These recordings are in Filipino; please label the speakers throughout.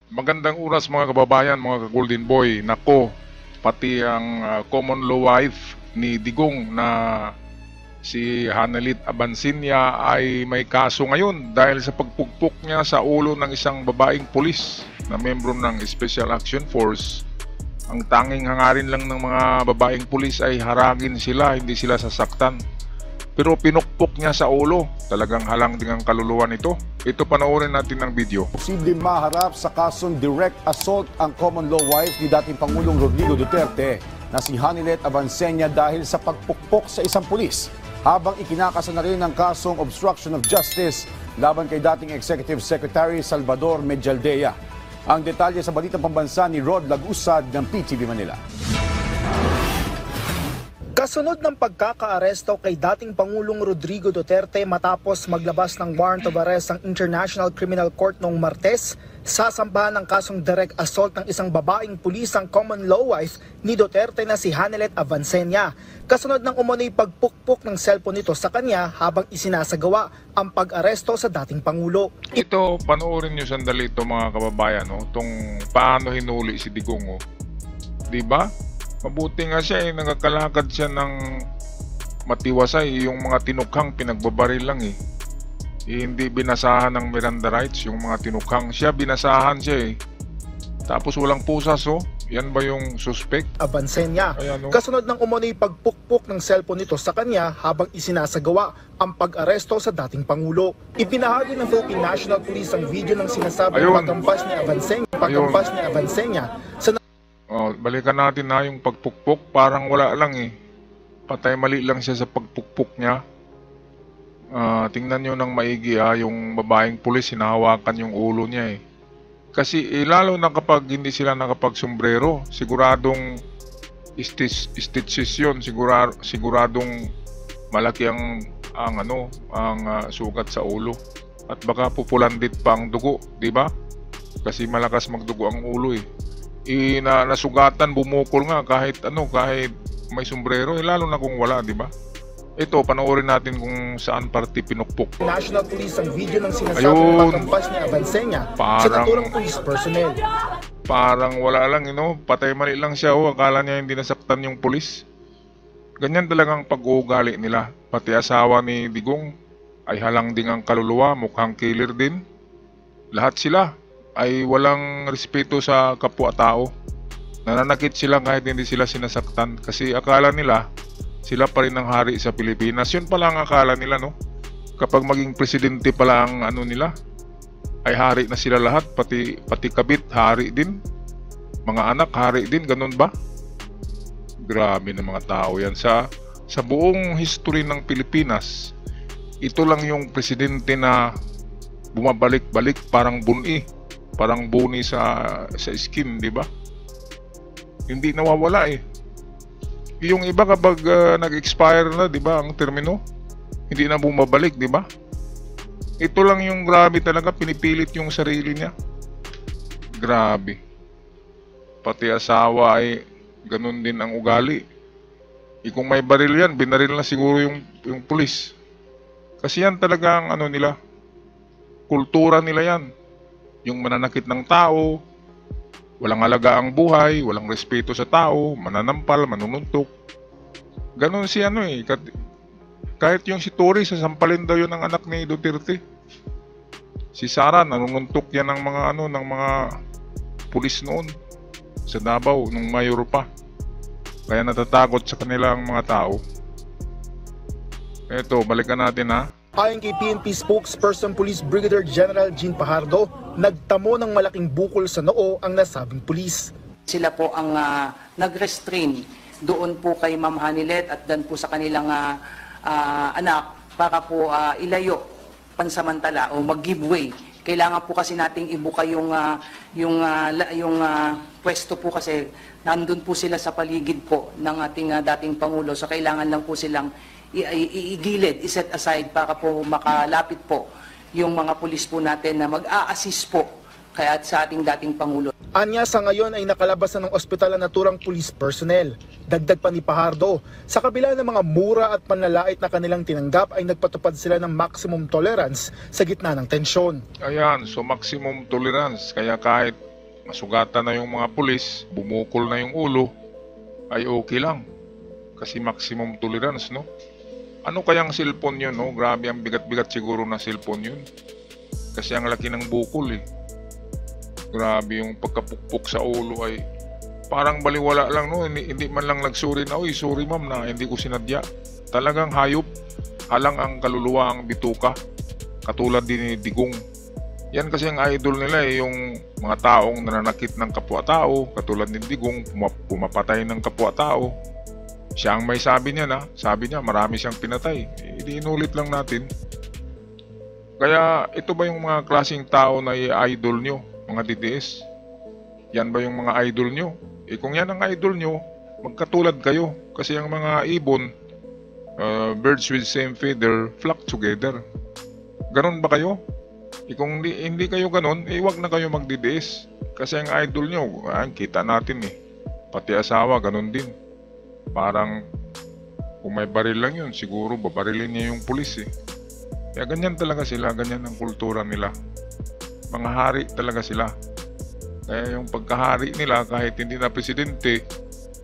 Speaker 1: Magandang oras mga kababayan, mga ka-Golden Boy. Nako, pati ang common law wife ni Digong na si Hanelit Abansinya ay may kaso ngayon dahil sa pagpukpok niya sa ulo ng isang babaeng pulis na membro ng Special Action Force. Ang tanging hangarin lang ng mga babaeng pulis ay haragin sila, hindi sila sasaktan. Pero pinukpok niya sa ulo. Talagang halang din ang kaluluwa nito. Ito, panoorin natin ang video.
Speaker 2: Posibleng maharap sa kasong direct assault ang common law wife ni dating Pangulong Rodrigo Duterte na si Hanelit Abansinya dahil sa pagpukpok sa isang pulis, habang ikinakasa na rin ang kasong obstruction of justice laban kay dating Executive Secretary Salvador Medialdea. Ang detalye sa Balitang Pambansa ni Rod Lagusad ng PTV Manila.
Speaker 3: Kasunod ng pagkakaaresto kay dating Pangulong Rodrigo Duterte matapos maglabas ng warrant of arrest ang International Criminal Court noong Martes, sasambahan ng kasong direct assault ng isang babaeng pulis ang common law wife ni Duterte na si Hanelit Abansinya. Kasunod ng umano'y pagpukpok ng cellphone nito sa kanya habang isinasagawa ang pag-aresto sa dating Pangulo.
Speaker 1: Ito, panoorin nyo sandali ito mga kababayan, no? Itong paano hinuli si Digong. Oh. Diba? Mabuti nga siya, nagakalakad siya ng matiwasay. Yung mga tinukhang pinagbabaril lang hindi binasahan ng Miranda rights yung mga tinukhang. Siya, binasahan siya Tapos walang pusas Yan ba yung suspect?
Speaker 3: Abansinya. Kasunod ng umano'y pagpukpok ng cellphone nito sa kanya habang isinasagawa ang pag-aresto sa dating Pangulo. Ipinahagi ng Philippine National Police ang video ng sinasabing pagkampas ni Abansinya sa
Speaker 1: balikan natin na yung pagpukpok. Parang wala lang Patay mali lang siya sa pagpukpok niya. Tingnan nyo ng maigi yung babaeng pulis, hinahawakan yung ulo niya Kasi lalo na kapag hindi sila nakapagsombrero, siguradong stitches yun, siguradong malaki ang sugat sa ulo. At baka pupulandit pa ang dugo, di ba? Kasi malakas magdugo ang ulo nasugatan, bumukol nga kahit may sombrero, lalo na kung wala, di ba? Ito, panoorin natin kung saan parte pinukpok.
Speaker 3: National Police ang video ng sinasabing pagkampas ni Abansinya sa naturang police personnel.
Speaker 1: Parang wala lang, patay mali lang siya, akala niya hindi nasaktan yung pulis. Ganyan talagang pag-uugali nila. Pati asawa ni Digong ay halang ding ang kaluluwa, mukhang killer din. Lahat sila ay walang respeto sa kapwa-tao. Nananakit sila kahit hindi sila sinasaktan kasi akala nila sila pa rin ang hari sa Pilipinas. Yun pala ang akala nila, no? Kapag maging presidente pala ang nila, ay hari na sila lahat, pati kabit, hari din. Mga anak, hari din, ganun ba? Grabe na mga tao yan. Sa buong history ng Pilipinas, ito lang yung presidente na bumabalik-balik parang buni sa skin, di ba? Hindi nawawala Yung iba kapag nag-expire na, di ba, ang termino, hindi na bumabalik, di ba? Ito lang yung grabe talaga, pinipilit yung sarili niya. Grabe. Pati asawa ay ganun din ang ugali. Kung may baril yan, binaril na siguro yung pulis. Kasi yan talaga ang nila, kultura nila yan. Yung mananakit ng tao, walang alaga ang buhay, walang respeto sa tao, mananampal, manununtok. Ganon si kahit yung si Tory, sasampalin daw yun ng anak ni Duterte. Si Sara, nanununtok yan ng mga pulis noon sa Davao, nung mayor pa. Kaya natatakot sa kanila ang mga tao. Eto, balikan natin
Speaker 3: Ayon kay PNP spokesperson Police Brigadier General Jean Pajardo, nagtamo ng malaking bukol sa noo ang nasabing pulis.
Speaker 4: Sila po ang nag-restrain doon po kay Ma'am Hanelit at dan po sa kanilang anak para po ilayo pansamantala o mag-giveaway. Kailangan po kasi nating ibuka yung pwesto po kasi nandun po sila sa paligid po ng ating dating Pangulo. So kailangan lang po silang igilid, iset aside para po makalapit po yung mga pulis po natin na mag-a-assist po kaya sa ating dating Pangulo.
Speaker 3: Anya sa ngayon ay nakalabas na ng ospital ang naturang police personnel. Dagdag pa ni Pajardo, sa kabila ng mga mura at panlalait na kanilang tinanggap ay nagpatupad sila ng maximum tolerance sa gitna ng tensyon.
Speaker 1: Ayan, so maximum tolerance. Kaya kahit masugatan na yung mga pulis, bumukol na yung ulo, ay okay lang. Kasi maximum tolerance, no? Ano kayang cellphone yun, no? Grabe, ang bigat-bigat siguro na cellphone yun. Kasi ang laki ng bukol, eh. Grabe yung pagkapukpok sa ulo ay parang baliwala lang, no? Hindi man lang nagsuri na, "Uy, sorry ma'am na hindi ko sinadya." Talagang hayop, halang ang kaluluwa ang bituka. Katulad din ni Digong. Yan kasi ang idol nila, eh, yung mga taong nananakit ng kapwa-tao, katulad ni Digong, pumapatay ng kapwa-tao. Siya ang may sabi niya na, sabi niya marami siyang pinatay. Hindi inulit lang natin. Kaya ito ba yung mga klaseng tao na i-idol nyo, mga DDS? Yan ba yung mga idol nyo? Eh kung yan ang idol nyo, magkatulad kayo. Kasi ang mga ibon, birds with same feather, flock together. Ganon ba kayo? Kung hindi kayo ganon, wag na kayo mag-DDS. Kasi ang idol nyo, kita natin eh. Pati asawa, ganon din. Parang kung may baril lang yun, siguro babarilin niya yung pulis eh. Kaya ganyan talaga sila, ganyan ang kultura nila. Mga hari talaga sila. Kaya yung pagkahari nila, kahit hindi na presidente,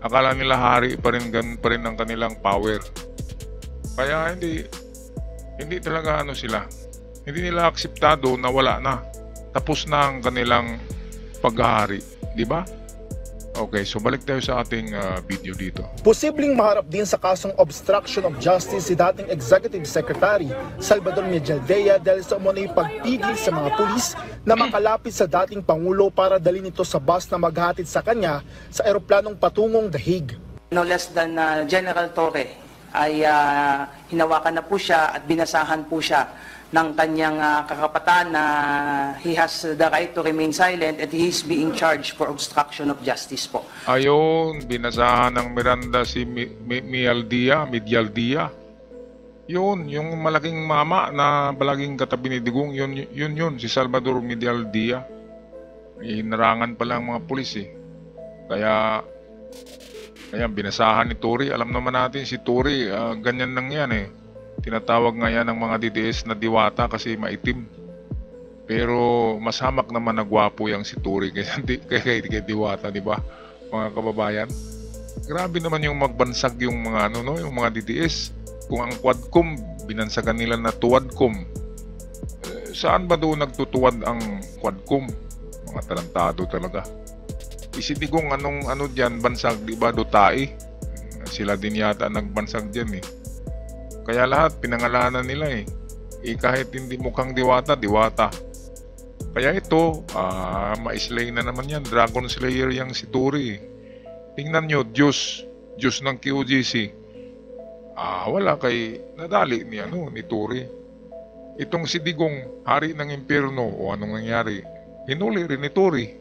Speaker 1: akala nila hari pa rin ang kanilang power. Kaya hindi talaga sila. Hindi nila akseptado na wala na. Tapos na ang kanilang paghahari. Di ba? Okay, so balik tayo sa ating video dito.
Speaker 3: Posibleng maharap din sa kasong obstruction of justice si dating Executive Secretary Salvador Medialdea dahil sa umunoy pagpigil sa mga pulis na makalapit sa dating Pangulo para dalhin ito sa bus na maghatid sa kanya sa eroplanong patungong The Hague.
Speaker 4: No less than General Torre ay hinawakan na po siya at binasahan po siya ng kanyang kakapatan na he has the right to remain silent and he is being charged for obstruction of justice po.
Speaker 1: Ayun, binasahan ng Miranda si Medialdea. Yun, yung malaking mama na palaging katabi ni Digong, yun, si Salvador Medialdea. Hinarangan pala ang mga pulis eh. Kaya binasahan ni Tory. Alam naman natin si Tory, ganyan lang yan eh. Tinatawag nga yan ng mga DDS na diwata kasi maitim. Pero mas hamak naman na gwapo yung si Tory kay diwata, di ba? Mga kababayan. Grabe naman yung magbansag yung mga yung mga DDS. Kung ang Quadcom binansagan nila na Tuwadcom. Saan ba doon nagtutuwad ang Quadcom? Mga talantado talaga. Isidigong ano diyan bansag, di ba? Dutai. Sila din yata nagbansag diyan eh. Kaya lahat pinangalanan nila eh. Kahit hindi mukhang diwata. Kaya ito, ma-slay na naman yan. Dragon Slayer yang si Tory. Tingnan nyo, Diyos ng QGC. Wala kay nadali ni Tory. Itong si Digong, hari ng impyerno o anong nangyari, hinuli rin ni Tory.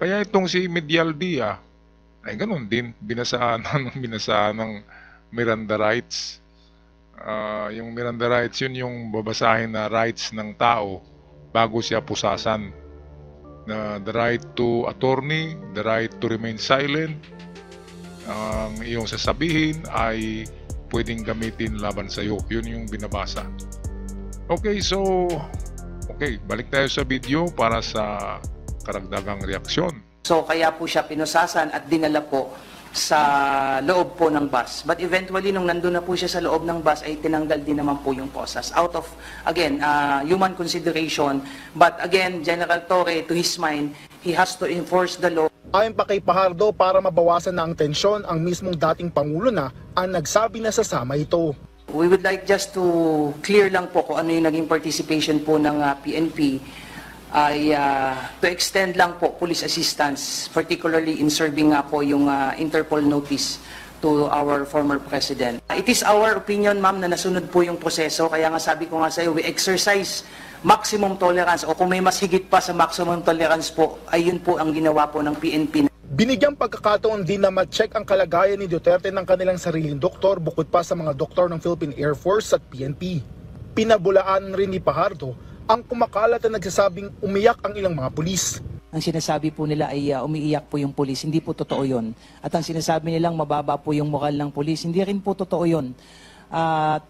Speaker 1: Kaya itong si Medialdea, ay ganun din, binasahan ng Miranda rights. Yung Miranda rights, yun yung babasahin na rights ng tao bago siya pusasan. The right to attorney, the right to remain silent. Ang iyong sasabihin ay pwedeng gamitin laban sa iyo. Yun yung binabasa. Okay, balik tayo sa video para sa karagdagang reaksyon.
Speaker 4: So kaya po siya pinusasan at dinala po sa loob po ng bus. But eventually, nung nandun na po siya sa loob ng bus, ay tinanggal din naman po yung posas. Out of, again, human consideration. But again, General Torre, to his mind, he has to enforce the law.
Speaker 3: Ayon pa kay Pajardo, para mabawasan na ang tensyon, ang mismong dating Pangulo na ang nagsabi na sasama ito.
Speaker 4: We would like just to clear lang po kung ano yung naging participation po ng PNP ay to extend lang po police assistance, particularly in serving po yung Interpol notice to our former president. It is our opinion, ma'am, na nasunod po yung proseso. Kaya nga sabi ko nga sa iyo, we exercise maximum tolerance o kung may mas higit pa sa maximum tolerance po, ay yun po ang ginawa po ng PNP.
Speaker 3: Binigyang pagkakataon din na ma-check ang kalagayan ni Duterte ng kanilang sariling doktor bukod pa sa mga doktor ng Philippine Air Force at PNP. Pinabulaan rin ni Pajardo ang kumakalat na nagsasabing umiyak ang ilang mga pulis.
Speaker 5: Ang sinasabi po nila ay umiiyak po yung pulis, hindi po totoo yun. At ang sinasabi nilang mababa po yung moral ng pulis, hindi rin po totoo yun. At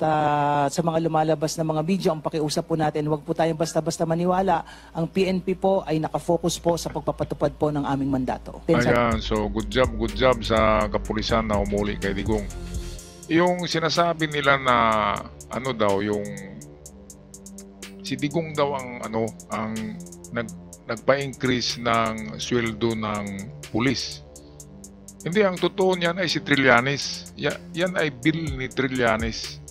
Speaker 5: sa mga lumalabas na mga video, ang pakiusap po natin, huwag po tayong basta-basta maniwala. Ang PNP po ay nakafocus po sa pagpapatupad po ng aming mandato.
Speaker 1: Ayan, so good job sa kapulisan na umuli kay Digong. Yung sinasabi nila na ano daw, yung si Digong daw ang nagpa-increase ng sweldo ng pulis. Hindi, ang totoo niyan ay si Trillanes. Yan ay bill ni Trillanes.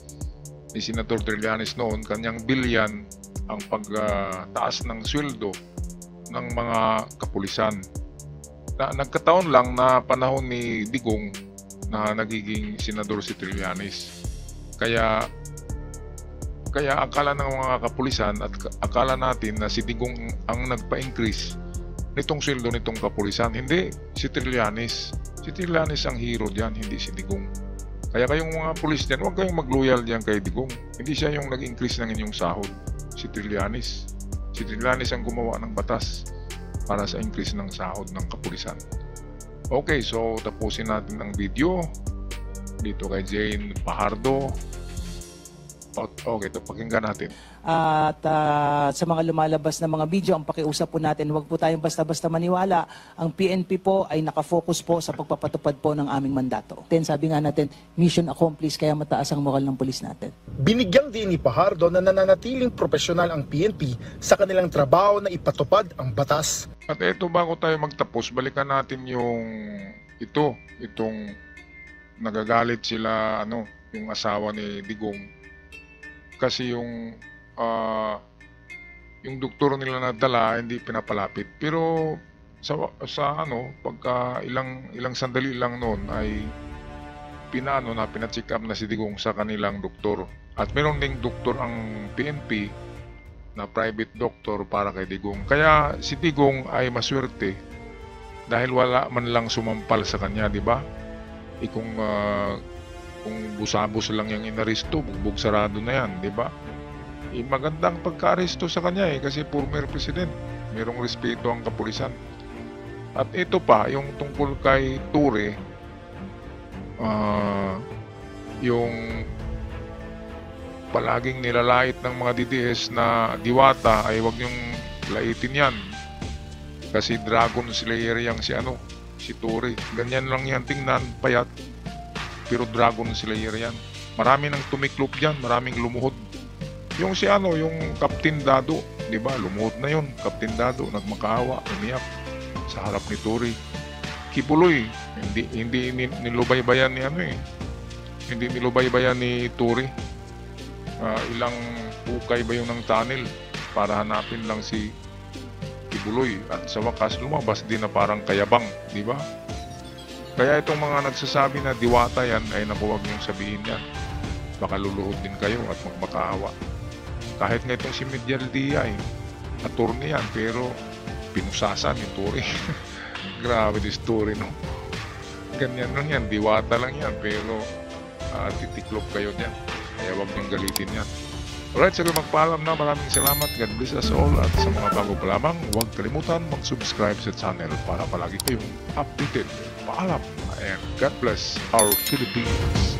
Speaker 1: Ni Senator Trillanes noon, kanyang bill yan ang pagtaas ng sweldo ng mga kapulisan. Nagkataon lang na panahon ni Digong na nagiging senador si Trillanes. Kaya akala ng mga kapulisan at akala natin na si Digong ang nagpa-increase nitong sweldo nitong kapulisan. Hindi, si Trillanes. Si Trillanes ang hero diyan, hindi si Digong. Kaya kayong mga pulis diyan, huwag kayong mag-loyal diyan kay Digong. Hindi siya yung nag-increase ng inyong sahod. Si Trillanes. Si Trillanes ang gumawa ng batas para sa increase ng sahod ng kapulisan. Okay, so tapusin natin ang video dito kay Jane Fajardo. Okay, ito pakinggan natin.
Speaker 5: At sa mga lumalabas na mga video, ang pakiusap po natin, huwag po tayong basta-basta maniwala. Ang PNP po ay nakafocus po sa pagpapatupad po ng aming mandato. Sabi nga natin, mission accomplished, kaya mataas ang moral ng pulis natin.
Speaker 3: Binigyang din ni Fajardo na nananatiling profesional ang PNP sa kanilang trabaho na ipatupad ang batas.
Speaker 1: At ito, bago tayo magtapos, balikan natin itong nagagalit sila, yung asawa ni Digong. Kasi yung doktor nila na dala hindi pinapalapit. Pero pagka ilang sandali lang noon ay pina-check up na si Digong sa kanilang doktor. At meron ding doktor ang PNP na private doctor para kay Digong. Kaya si Digong ay maswerte dahil wala man lang sumampal sa kanya, di ba? Kung busabos lang yung inaresto, bugbog sarado na yan, di ba? Magandang pagka-aresto sa kanya kasi former president. Merong respeto ang kapulisan. At ito pa, yung tungkol kay Ture, yung palaging nilalait ng mga DDS na diwata ay wag niyong laitin yan. Kasi Dragon Slayer yang si Ture. Ganyan lang yan tingnan, payat. Pero Dragon Slayer yan. Marami nang tumiklop dyan, maraming lumuhod. Yung yung Captain Dado, di ba? Lumuhod na yun. Captain Dado, nagmakaawa, umiyak sa harap ni Tori. Kibuloy, hindi nilubaybayan ni Hindi nilubaybayan ni Tori. Ilang ukay ba yung ng tunnel para hanapin lang si Kibuloy. At sa wakas, lumabas din na parang kayabang, di ba? Kaya itong mga nagsasabi na diwata yan ay huwag niyong sabihin yan. Baka luluhod din kayo at magmakaawa. Kahit nga itong si Medial Dia attorney yan, pero pinusasan yung Tori. Grabe this Tori, no? Ganyan lang yan, diwata lang yan, pero titiklop kayo dyan. Kaya huwag niyong galitin yan. Alright, sige, magpaalam na. Maraming salamat. God bless us all. At sa mga bago pa lamang, huwag kalimutan mag-subscribe sa channel para palagi kayong updated. Paalam and God bless our Philippines.